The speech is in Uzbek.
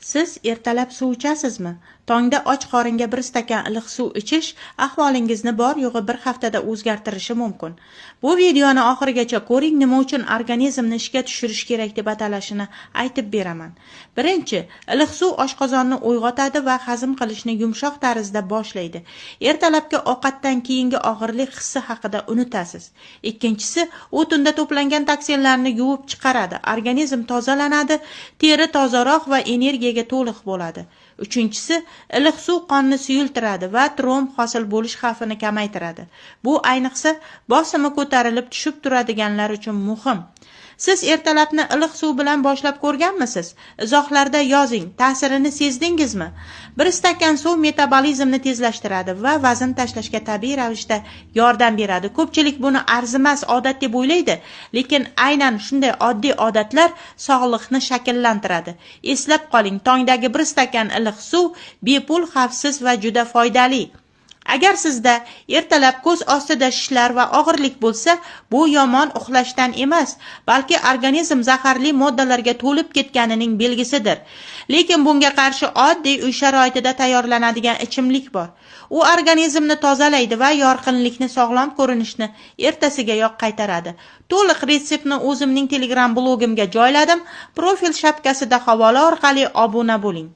Siz ertalab suv ichasizmi? Tongda och qoringa bir stakan iliq suv ichish ahvolingizni bor yo'g'i bir haftada o'zgartirishi mumkin. Bu videoni oxirigacha ko'ring, nima uchun organizmni ishga tushirish kerak deb atalishini aytib beraman. Birinchi, iliq suv oshqozonni uyg'otadi va hazm qilishni yumshoq tarzda boshlaydi. Ertalabki ovqatdan keyingi og'irlik hissi haqida unutasiz. Ikkinchisi, u tunda to'plangan toksinlarni yuvib chiqaradi. Organizm tozalanadi, teri tozaroq va energiyaga to'liq bo'ladi. Uchinchisi, iliq suv qonni suyultiradi va tromb hosil bo'lish xavfini kamaytiradi. Bu ayniqsa bosimi ko'tarilib tushib turadiganlar uchun muhim. Siz ertalabni iliq suv bilan boshlab ko'rganmisiz? Izohlarda yozing. Ta'sirini sezdingizmi? Bir stakan suv metabolizmni tezlashtiradi va vazn tashlashga tabiiy ravishda yordam beradi. Ko'pchilik buni arzimas odat deb o'ylaydi, lekin aynan shunday oddiy odatlar sog'liqni shakllantiradi. Eslab qoling, tongdagi bir stakan iliq suv bepul, xavfsiz va juda foydali. Agar sizda ertalab ko'z ostida shishlar va og'irlik bo'lsa, bu yomon uxlashdan emas, balki organizm zaharli moddalarga to'lib ketganining belgisidir. Lekin bunga qarshi oddiy uy sharoitida tayyorlanadigan ichimlik bor. U organizmni tozalaydi va yorqinlikni, sog'lom ko'rinishni ertasigayoq qaytaradi. To'liq retseptni o'zimning Telegram blogimga joyladim. Profil shapkasida havola orqali obuna bo'ling.